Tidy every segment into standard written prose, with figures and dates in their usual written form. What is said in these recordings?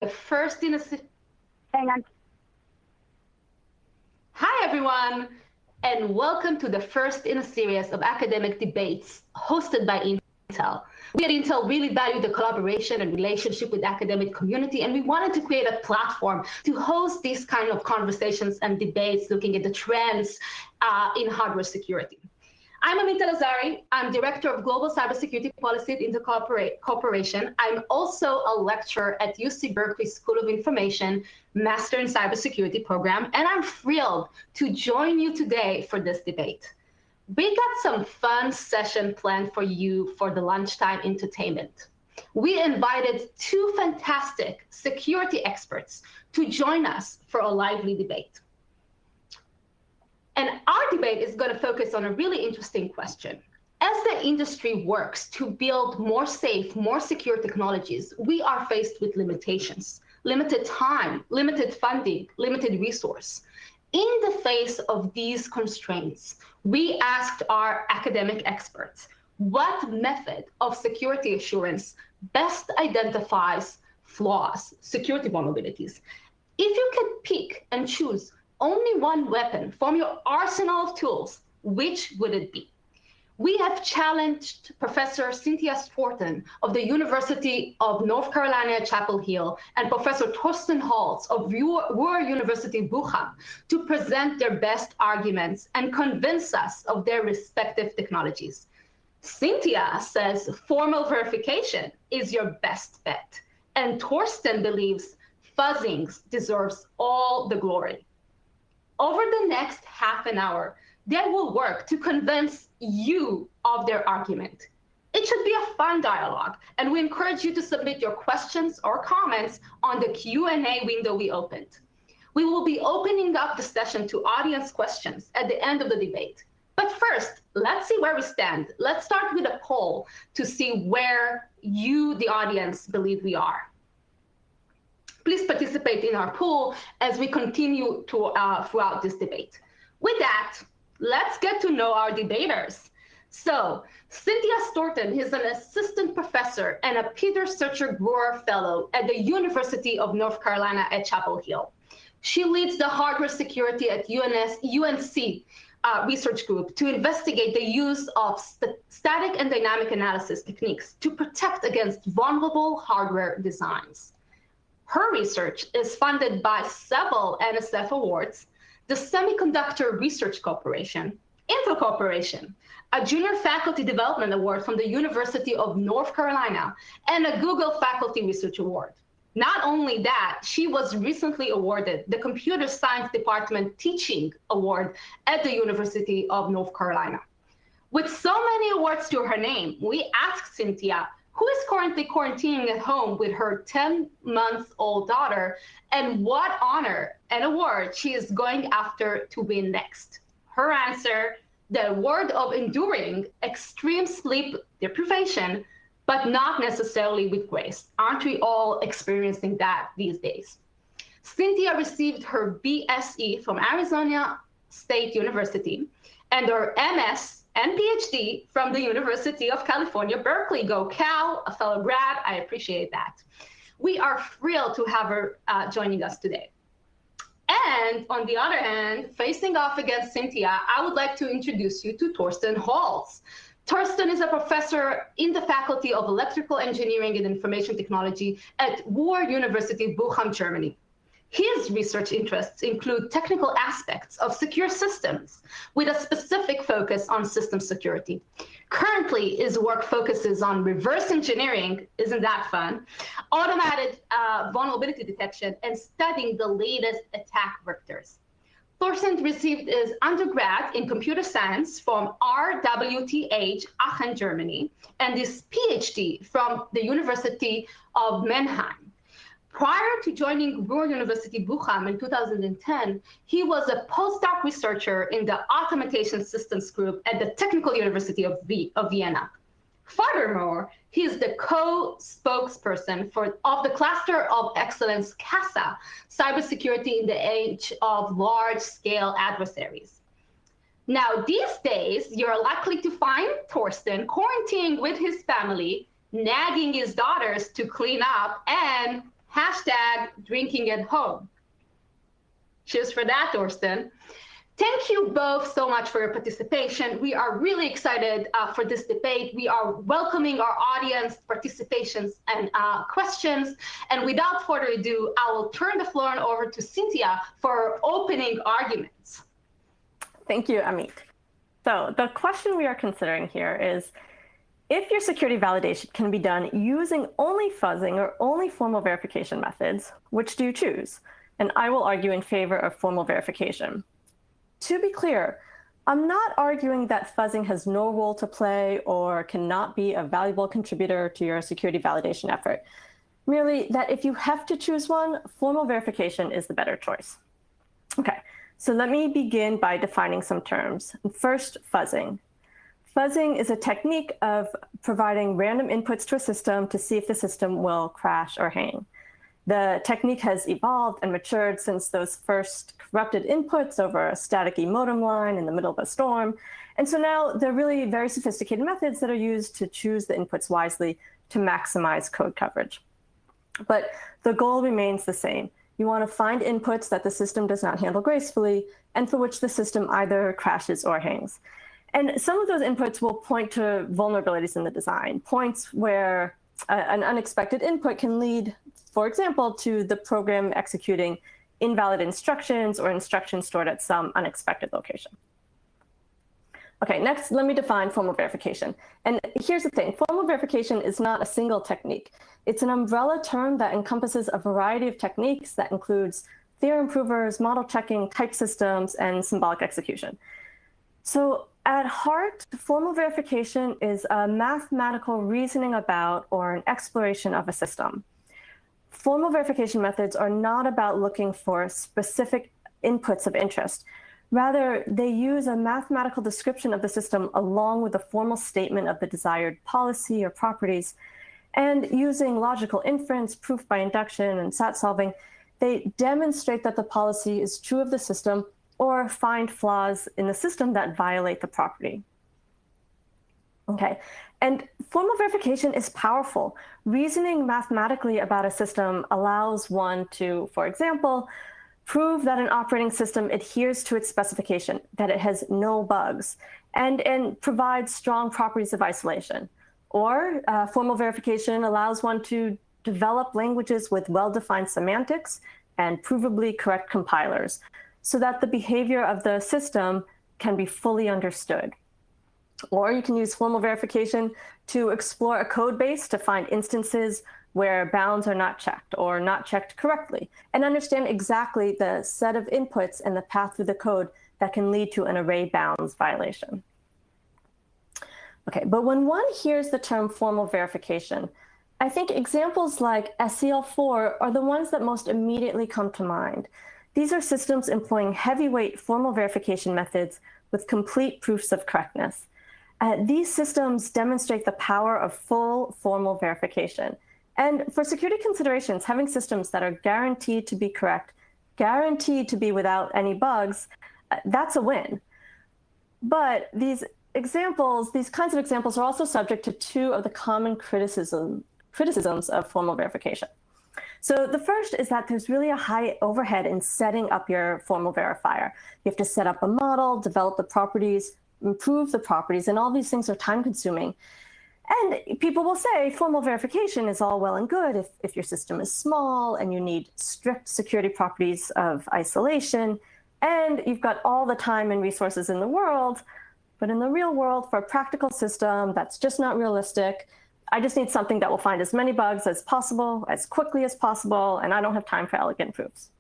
first in a Hang on. Hi everyone, and welcome to the first in a series of academic debates hosted by Intel. We at Intel really value the collaboration and relationship with the academic community, and we wanted to create a platform to host these kind of conversations and debates looking at the trends in hardware security. I'm Amita Lazari. I'm Director of Global Cybersecurity Policy at Intel Corporation. I'm also a lecturer at UC Berkeley School of Information, Master in Cybersecurity program, and I'm thrilled to join you today for this debate. We got some fun session planned for you for the lunchtime entertainment. We invited two fantastic security experts to join us for a lively debate. And our debate is going to focus on a really interesting question. As the industry works to build more safe, more secure technologies, we are faced with limitations, limited time, limited funding, limited resource. In the face of these constraints, we asked our academic experts, what method of security assurance best identifies flaws, security vulnerabilities? If you could pick and choose only one weapon from your arsenal of tools, which would it be? We have challenged Professor Cynthia Thornton of the University of North Carolina at Chapel Hill and Professor Thorsten Holz of Ruhr University Bochum to present their best arguments and convince us of their respective technologies. Cynthia says formal verification is your best bet, and Thorsten believes fuzzing deserves all the glory. Over the next half an hour, they will work to convince you of their argument. It should be a fun dialogue, and we encourage you to submit your questions or comments on the Q&A window we opened. We will be opening up the session to audience questions at the end of the debate. But first, let's see where we stand. Let's start with a poll to see where you, the audience, believe we are. Please participate in our poll as we continue throughout this debate. With that, let's get to know our debaters. So, Cynthia Thornton is an assistant professor and a Peter Searcher Brewer Fellow at the University of North Carolina at Chapel Hill. She leads the hardware security at UNC research group to investigate the use of static and dynamic analysis techniques to protect against vulnerable hardware designs. Her research is funded by several NSF awards, the Semiconductor Research Corporation, Intel Corporation, a Junior Faculty Development Award from the University of North Carolina, and a Google Faculty Research Award. Not only that, she was recently awarded the Computer Science Department Teaching Award at the University of North Carolina. With so many awards to her name, we asked Cynthia, who is currently quarantining at home with her 10-month-old daughter, and what honor and award she is going after to win next. Her answer, the award of enduring extreme sleep deprivation, but not necessarily with grace. Aren't we all experiencing that these days? Cynthia received her BSE from Arizona State University and her MS and PhD from the University of California, Berkeley. Go Cal, a fellow grad. I appreciate that. We are thrilled to have her joining us today. And on the other hand, facing off against Cynthia, I would like to introduce you to Thorsten Holz. Thorsten is a professor in the Faculty of Electrical Engineering and Information Technology at Ruhr University Bochum, Germany. His research interests include technical aspects of secure systems with a specific focus on system security. Currently, his work focuses on reverse engineering, isn't that fun, automated vulnerability detection, and studying the latest attack vectors. Thorsten received his undergrad in computer science from RWTH Aachen, Germany, and his PhD from the University of Mannheim. Prior to joining Ruhr University Bochum in 2010, he was a postdoc researcher in the Automation Systems Group at the Technical University of Vienna. Furthermore, he is the co-spokesperson of the Cluster of Excellence CASA, Cybersecurity in the Age of Large-Scale Adversaries. Now, these days, you're likely to find Thorsten quarantining with his family, nagging his daughters to clean up, and Hashtag drinking at home. Cheers for that, Thorsten. Thank you both so much for your participation. We are really excited for this debate. We are welcoming our audience participations and questions. And without further ado, I will turn the floor over to Cynthia for opening arguments. Thank you, Amit. So the question we are considering here is, if your security validation can be done using only fuzzing or only formal verification methods, which do you choose? And I will argue in favor of formal verification. To be clear, I'm not arguing that fuzzing has no role to play or cannot be a valuable contributor to your security validation effort. Merely that if you have to choose one, formal verification is the better choice. Okay, so let me begin by defining some terms. First, fuzzing. Fuzzing is a technique of providing random inputs to a system to see if the system will crash or hang. The technique has evolved and matured since those first corrupted inputs over a static modem line in the middle of a storm. And so now they're really very sophisticated methods that are used to choose the inputs wisely to maximize code coverage. But the goal remains the same. You want to find inputs that the system does not handle gracefully and for which the system either crashes or hangs. And some of those inputs will point to vulnerabilities in the design, points where an unexpected input can lead, for example, to the program executing invalid instructions or instructions stored at some unexpected location. Okay, next, let me define formal verification. And here's the thing, formal verification is not a single technique. It's an umbrella term that encompasses a variety of techniques that includes theorem provers, model checking, type systems, and symbolic execution. So at heart, formal verification is a mathematical reasoning about or an exploration of a system. Formal verification methods are not about looking for specific inputs of interest. Rather, they use a mathematical description of the system along with a formal statement of the desired policy or properties. And using logical inference, proof by induction, and SAT solving, they demonstrate that the policy is true of the system or find flaws in the system that violate the property. Okay, and formal verification is powerful. Reasoning mathematically about a system allows one to, for example, prove that an operating system adheres to its specification, that it has no bugs, and provides strong properties of isolation. Or formal verification allows one to develop languages with well-defined semantics and provably correct compilers, so that the behavior of the system can be fully understood. Or you can use formal verification to explore a code base to find instances where bounds are not checked or not checked correctly, and understand exactly the set of inputs and the path through the code that can lead to an array bounds violation. Okay, but when one hears the term formal verification, I think examples like SCL4 are the ones that most immediately come to mind. These are systems employing heavyweight formal verification methods with complete proofs of correctness. These systems demonstrate the power of full formal verification. And for security considerations, having systems that are guaranteed to be correct, guaranteed to be without any bugs, that's a win. But these kinds of examples are also subject to two of the common criticisms of formal verification. So the first is that there's really a high overhead in setting up your formal verifier. You have to set up a model, develop the properties, improve the properties, and all these things are time consuming. And people will say formal verification is all well and good if your system is small and you need strict security properties of isolation, and you've got all the time and resources in the world. But in the real world, for a practical system, that's just not realistic. I just need something that will find as many bugs as possible, as quickly as possible, and I don't have time for elegant proofs.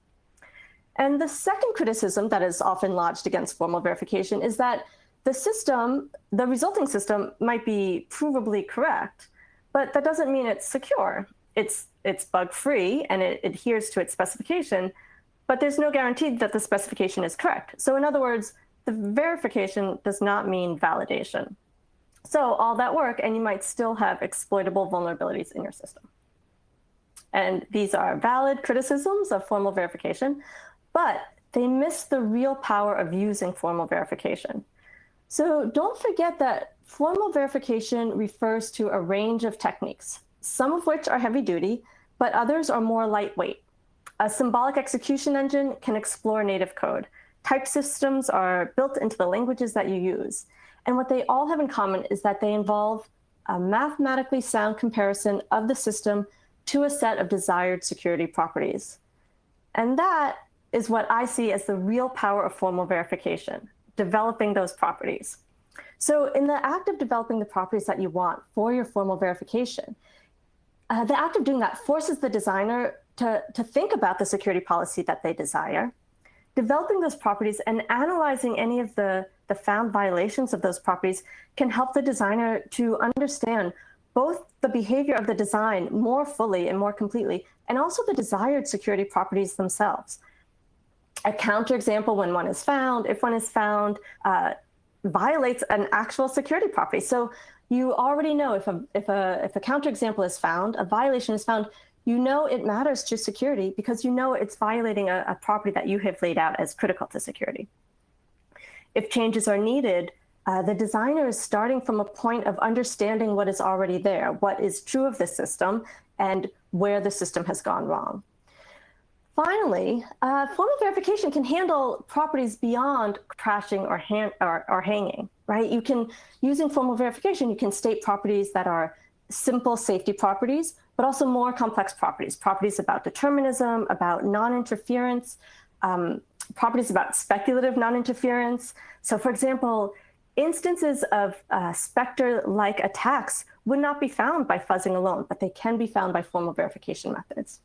And the second criticism that is often lodged against formal verification is that the resulting system might be provably correct, but that doesn't mean it's secure. It's bug-free and it adheres to its specification, but there's no guarantee that the specification is correct. So in other words, the verification does not mean validation. So all that work, and you might still have exploitable vulnerabilities in your system. And these are valid criticisms of formal verification, but they miss the real power of using formal verification. So don't forget that formal verification refers to a range of techniques, some of which are heavy duty, but others are more lightweight. A symbolic execution engine can explore native code. Type systems are built into the languages that you use. And what they all have in common is that they involve a mathematically sound comparison of the system to a set of desired security properties. And that is what I see as the real power of formal verification, developing those properties. So in the act of developing the properties that you want for your formal verification, the act of doing that forces the designer to think about the security policy that they desire, developing those properties and analyzing any of the found violations of those properties can help the designer to understand both the behavior of the design more fully and more completely, and also the desired security properties themselves. A counterexample when one is found, if one is found, violates an actual security property. So you already know if a counterexample is found, a violation is found, you know it matters to security because you know it's violating a property that you have laid out as critical to security. If changes are needed, the designer is starting from a point of understanding what is already there, what is true of the system, and where the system has gone wrong. Finally, formal verification can handle properties beyond crashing or hanging, right? You can, using formal verification, you can state properties that are simple safety properties, but also more complex properties, properties about determinism, about non-interference, properties about speculative non-interference. So for example, instances of Spectre-like attacks would not be found by fuzzing alone, but they can be found by formal verification methods.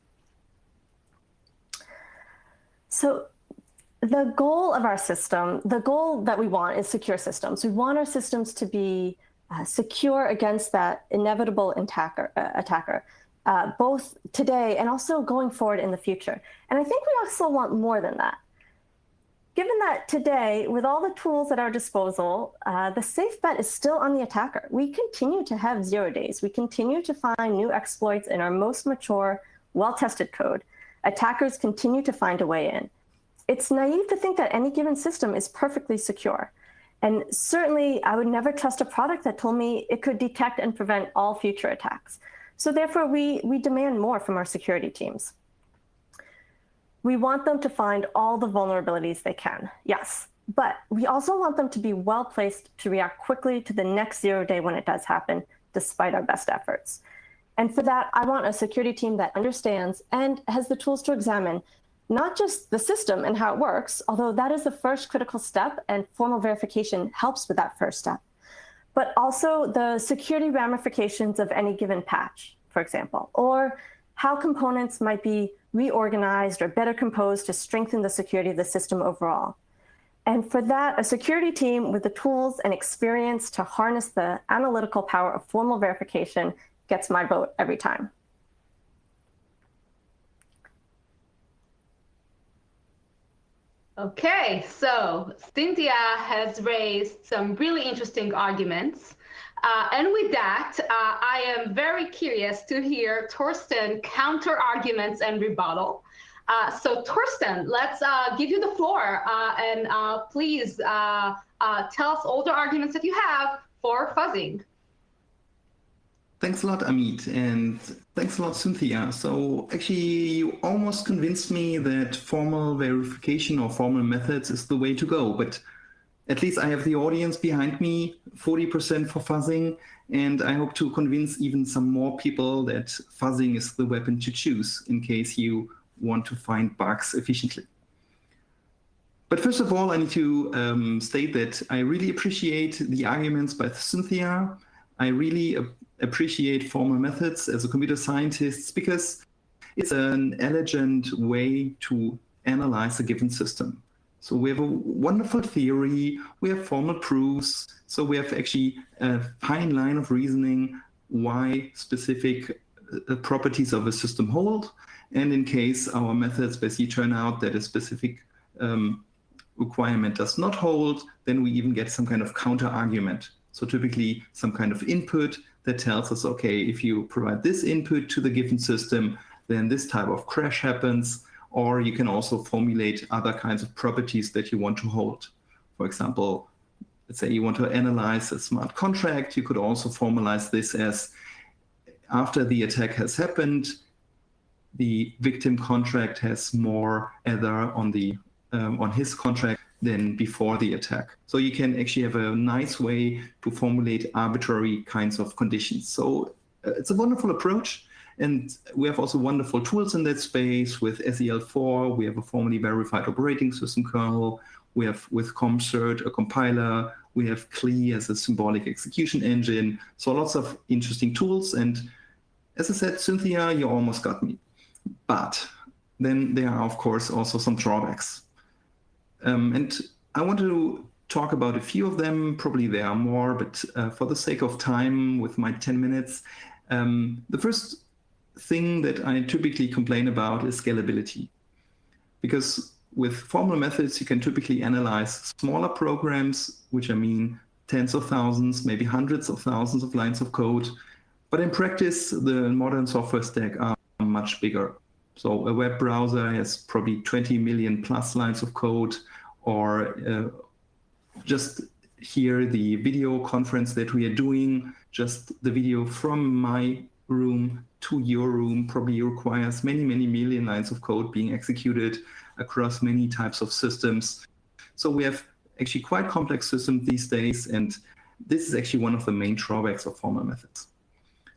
So the goal of our system, the goal that we want is secure systems. We want our systems to be secure against that inevitable attacker, both today and also going forward in the future. And I think we also want more than that. Given that today, with all the tools at our disposal, the safe bet is still on the attacker. We continue to have 0 days. We continue to find new exploits in our most mature, well-tested code. Attackers continue to find a way in. It's naive to think that any given system is perfectly secure. And certainly, I would never trust a product that told me it could detect and prevent all future attacks. So therefore, we demand more from our security teams. We want them to find all the vulnerabilities they can, yes. But we also want them to be well-placed to react quickly to the next 0 day when it does happen, despite our best efforts. And for that, I want a security team that understands and has the tools to examine not just the system and how it works, although that is the first critical step and formal verification helps with that first step, but also the security ramifications of any given patch, for example, or how components might be reorganized or better composed to strengthen the security of the system overall. And for that, a security team with the tools and experience to harness the analytical power of formal verification gets my vote every time. Okay, so Cynthia has raised some really interesting arguments. And with that, I am very curious to hear Torsten counter arguments and rebuttal. So Torsten, let's give you the floor and please tell us all the arguments that you have for fuzzing. Thanks a lot, Amit, and thanks a lot, Cynthia. So actually, you almost convinced me that formal verification or formal methods is the way to go. But at least I have the audience behind me, 40% for fuzzing, and I hope to convince even some more people that fuzzing is the weapon to choose in case you want to find bugs efficiently. But first of all, I need to state that I really appreciate the arguments by Cynthia. I really appreciate formal methods as a computer scientist because it's an elegant way to analyze a given system. So we have a wonderful theory, we have formal proofs, so we have actually a fine line of reasoning why specific properties of a system hold. And in case our methods basically turn out that a specific requirement does not hold, then we even get some kind of counter argument. So typically some kind of input that tells us, okay, if you provide this input to the given system, then this type of crash happens. Or you can also formulate other kinds of properties that you want to hold. For example, let's say you want to analyze a smart contract. You could also formalize this as after the attack has happened, the victim contract has more ether on his contract than before the attack. So you can actually have a nice way to formulate arbitrary kinds of conditions. So it's a wonderful approach. And we have also wonderful tools in that space with SEL4. We have a formally verified operating system kernel. We have with CompCert a compiler. We have CLE as a symbolic execution engine. So lots of interesting tools. And as I said, Cynthia, you almost got me. But then there are, of course, also some drawbacks. And I want to talk about a few of them. Probably there are more, but for the sake of time with my 10 minutes, the first thing that I typically complain about is scalability. Because with formal methods, you can typically analyze smaller programs, which I mean tens of thousands, maybe hundreds of thousands of lines of code. But in practice, the modern software stack are much bigger. So a web browser has probably 20 million plus lines of code, or just here the video conference that we are doing, just the video from my room to your room probably requires many, many million lines of code being executed across many types of systems. So we have actually quite complex systems these days, and this is actually one of the main drawbacks of formal methods.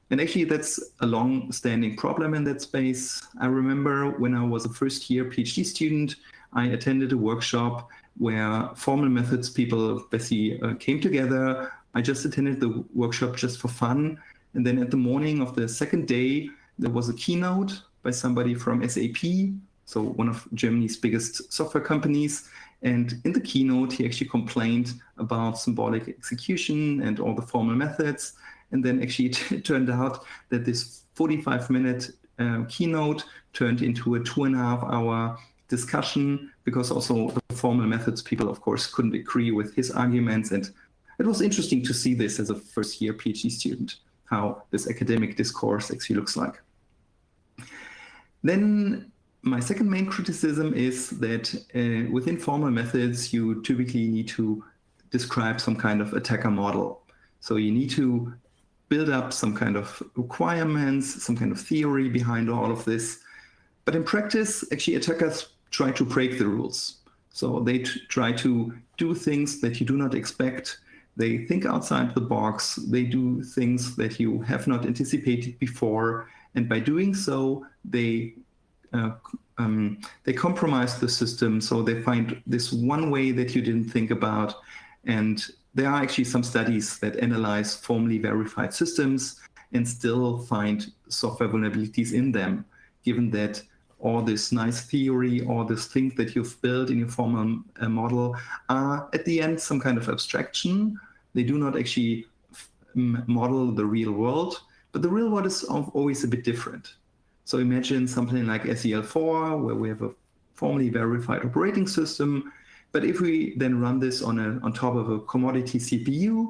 And actually, that's a long-standing problem in that space. I remember when I was a first-year PhD student, I attended a workshop where formal methods people basically came together. I just attended the workshop just for fun. And then at the morning of the second day, there was a keynote by somebody from SAP, so one of Germany's biggest software companies. And in the keynote, he actually complained about symbolic execution and all the formal methods. And then actually it turned out that this 45-minute keynote turned into a 2.5-hour discussion, because also the formal methods people, of course, couldn't agree with his arguments. And it was interesting to see this as a first-year PhD student, how this academic discourse actually looks like. Then my second main criticism is that within formal methods, you typically need to describe some kind of attacker model. So you need to build up some kind of requirements, some kind of theory behind all of this. But in practice, actually attackers try to break the rules. So they try to do things that you do not expect. They think outside the box. They do things that you have not anticipated before. And by doing so, they compromise the system. So they find this one way that you didn't think about. And there are actually some studies that analyze formally verified systems and still find software vulnerabilities in them, given that all this nice theory, all this thing that you've built in your formal model are at the end some kind of abstraction. They do not actually model the real world, but the real world is always a bit different. So imagine something like SEL4, where we have a formally verified operating system. But if we then run this on top of a commodity CPU,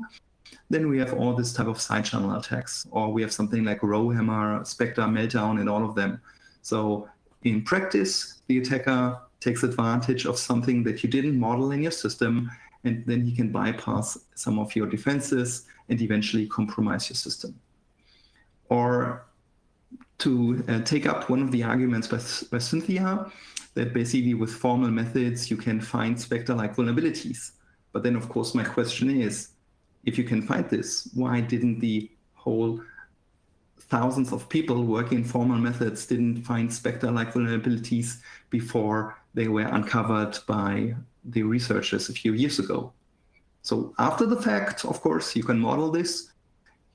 then we have all this type of side channel attacks, or we have something like Rowhammer, Spectre, Meltdown, and all of them. So in practice, the attacker takes advantage of something that you didn't model in your system, and then he can bypass some of your defenses and eventually compromise your system. Or to take up one of the arguments by Cynthia, that basically with formal methods, you can find Spectre-like vulnerabilities. But then, of course, my question is, if you can find this, why didn't the whole thousands of people working in formal methods didn't find Spectre-like vulnerabilities before they were uncovered by the researchers a few years ago? So after the fact, of course, you can model this.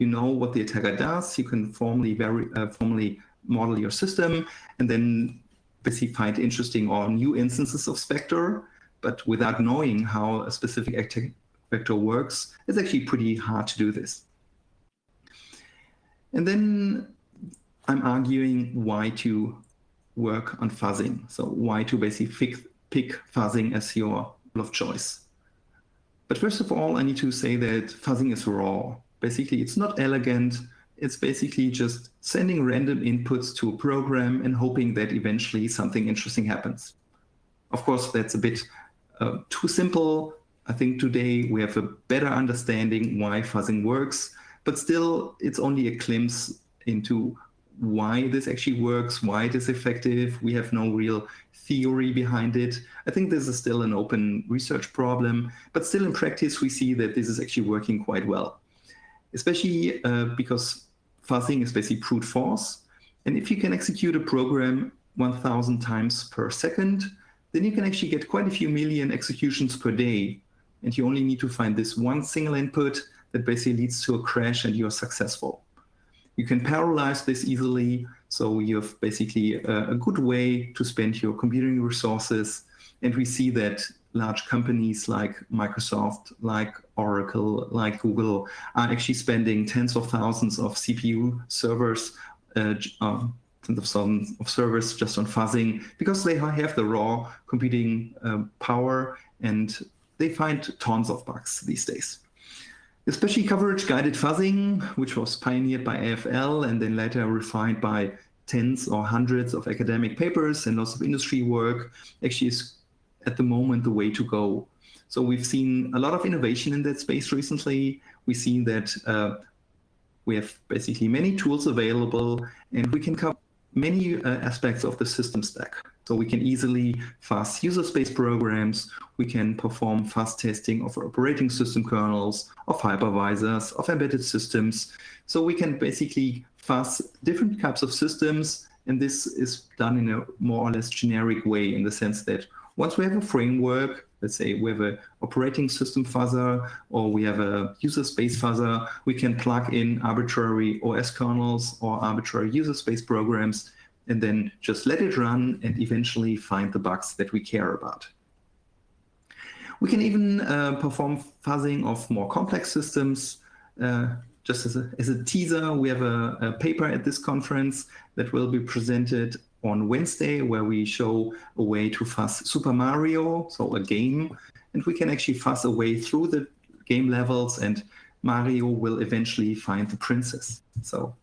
You know what the attacker does. You can formally model your system, and then basically find interesting or new instances of Spectre. But without knowing how a specific attack vector works, it's actually pretty hard to do this. And then I'm arguing why to work on fuzzing. So why to basically pick fuzzing as your tool of choice. But first of all, I need to say that fuzzing is raw. Basically, it's not elegant. It's basically just sending random inputs to a program and hoping that eventually something interesting happens. Of course, that's a bit too simple. I think today we have a better understanding why fuzzing works, but still it's only a glimpse into why this actually works, why it is effective. We have no real theory behind it. I think this is still an open research problem, but still in practice, we see that this is actually working quite well, especially because fuzzing is basically brute force. And if you can execute a program 1,000 times per second, then you can actually get quite a few million executions per day. And you only need to find this one single input that basically leads to a crash and you're successful. You can parallelize this easily, so you have basically a good way to spend your computing resources. And we see that large companies like Microsoft, like Oracle, like Google are actually spending tens of thousands of CPU servers, tens of thousands of servers just on fuzzing, because they have the raw computing power, and they find tons of bugs these days. Especially coverage-guided fuzzing, which was pioneered by AFL and then later refined by tens or hundreds of academic papers and lots of industry work, actually is at the moment the way to go. So we've seen a lot of innovation in that space recently. We've seen that we have basically many tools available, and we can cover many aspects of the system stack. So we can easily fuzz user space programs, we can perform fuzz testing of operating system kernels, of hypervisors, of embedded systems. So we can basically fuzz different types of systems, and this is done in a more or less generic way, in the sense that once we have a framework, let's say we have an operating system fuzzer or we have a user space fuzzer, we can plug in arbitrary OS kernels or arbitrary user space programs and then just let it run and eventually find the bugs that we care about. We can even perform fuzzing of more complex systems. Just as a teaser, we have a paper at this conference that will be presented on Wednesday, where we show a way to fuzz Super Mario, so a game, and we can actually fuzz a way through the game levels, and Mario will eventually find the princess. So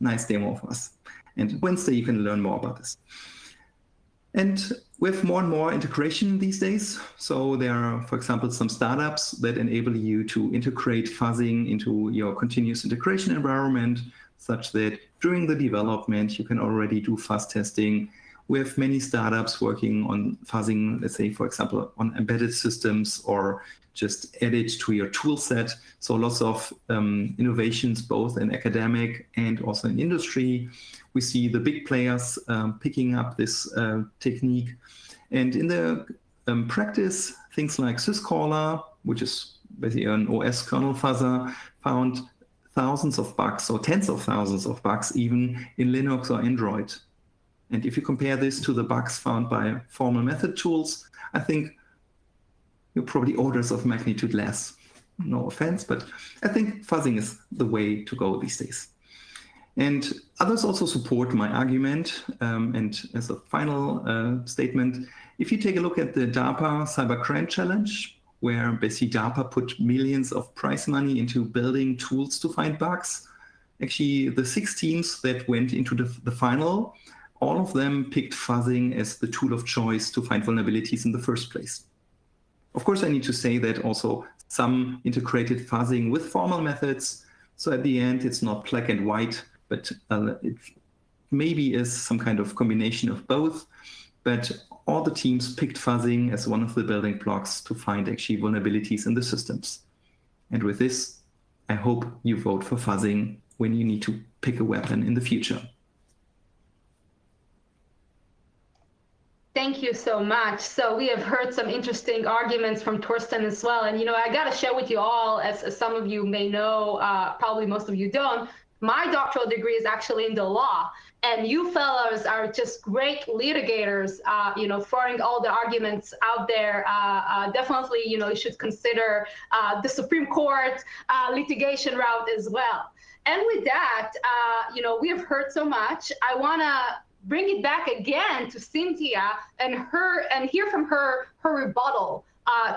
nice demo of us. And Wednesday, you can learn more about this. And we have more and more integration these days. So there are, for example, some startups that enable you to integrate fuzzing into your continuous integration environment, such that during the development, you can already do fuzz testing. We have many startups working on fuzzing, let's say, for example, on embedded systems, or just add it to your tool set. So lots of innovations, both in academic and also in industry. We see the big players picking up this technique. And in the practice, things like syscaller, which is basically an OS kernel fuzzer, found thousands of bugs, or tens of thousands of bugs, even in Linux or Android. And if you compare this to the bugs found by formal method tools, I think you're probably orders of magnitude less. No offense, but I think fuzzing is the way to go these days. And others also support my argument. And as a final statement, if you take a look at the DARPA Cybercrime Challenge, where basically DARPA put millions of prize money into building tools to find bugs, actually the 6 teams that went into the final, all of them picked fuzzing as the tool of choice to find vulnerabilities in the first place. Of course, I need to say that also some integrated fuzzing with formal methods. So at the end, it's not black and white, but it maybe is some kind of combination of both. But all the teams picked fuzzing as one of the building blocks to find actually vulnerabilities in the systems. And with this, I hope you vote for fuzzing when you need to pick a weapon in the future. Thank you so much. So we have heard some interesting arguments from Torsten as well. And, I got to share with you all, as some of you may know, probably most of you don't, my doctoral degree is actually in the law. And you fellows are just great litigators, throwing all the arguments out there. Definitely, you should consider the Supreme Court litigation route as well. And with that, we have heard so much. I want to bring it back again to Cynthia and hear from her rebuttal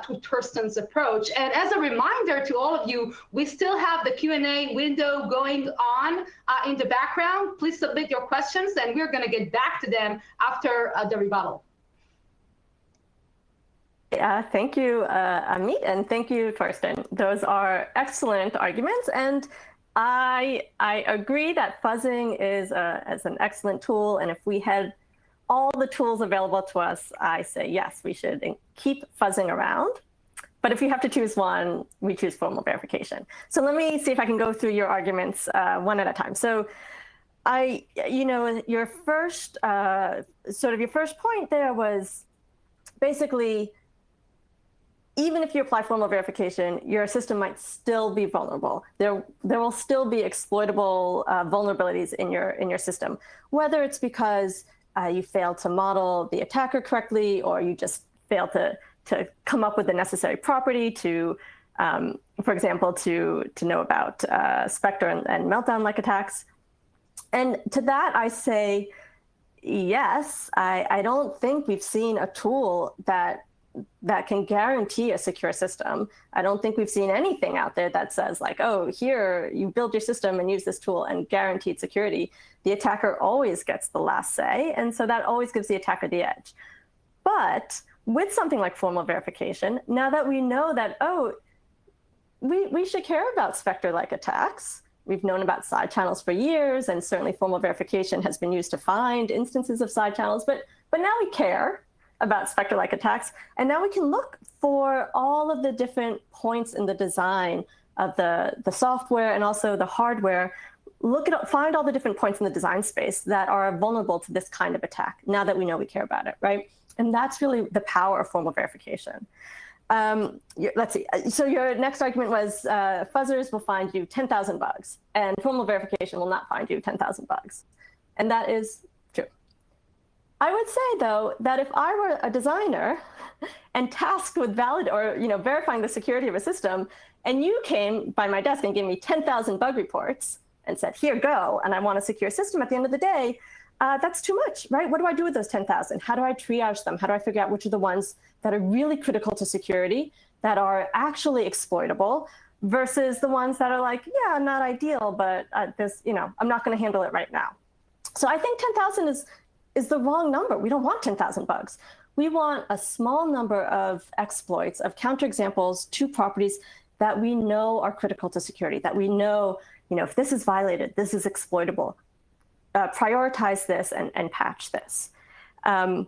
to Torsten's approach. And as a reminder to all of you, we still have the Q&A window going on in the background. Please submit your questions, and we're going to get back to them after the rebuttal. Thank you, Amit, and thank you, Torsten. Those are excellent arguments. And I agree that fuzzing is an excellent tool, and if we had all the tools available to us, I say yes, we should keep fuzzing around. But if you have to choose one, we choose formal verification. So let me see if I can go through your arguments one at a time. So your first your first point there was basically, even if you apply formal verification, your system might still be vulnerable. There will still be exploitable vulnerabilities in your system, whether it's because you failed to model the attacker correctly, or you just failed to come up with the necessary property to, for example, to know about Spectre and Meltdown-like attacks. And to that, I say, yes, I don't think we've seen a tool that can guarantee a secure system. I don't think we've seen anything out there that says like, oh, here, you build your system and use this tool and guaranteed security. The attacker always gets the last say, and so that always gives the attacker the edge. But with something like formal verification, now that we know that, oh, we should care about Spectre-like attacks. We've known about side channels for years, and certainly formal verification has been used to find instances of side channels, but now we care about Spectre-like attacks, and now we can look for all of the different points in the design of the software and also the hardware. Find all the different points in the design space that are vulnerable to this kind of attack, now that we know we care about it, right? And that's really the power of formal verification. Let's see. So your next argument was fuzzers will find you 10,000 bugs, and formal verification will not find you 10,000 bugs. And that is true. I would say, though, that if I were a designer and tasked with verifying the security of a system, and you came by my desk and gave me 10,000 bug reports and said, here, go, and I want a secure system at the end of the day, that's too much, right? What do I do with those 10,000? How do I triage them? How do I figure out which are the ones that are really critical to security, that are actually exploitable, versus the ones that are like, yeah, not ideal, but I'm not going to handle it right now. So I think 10,000 is the wrong number. We don't want 10,000 bugs. We want a small number of exploits, of counterexamples to properties that we know are critical to security, that we know, if this is violated, this is exploitable. Prioritize this and patch this. And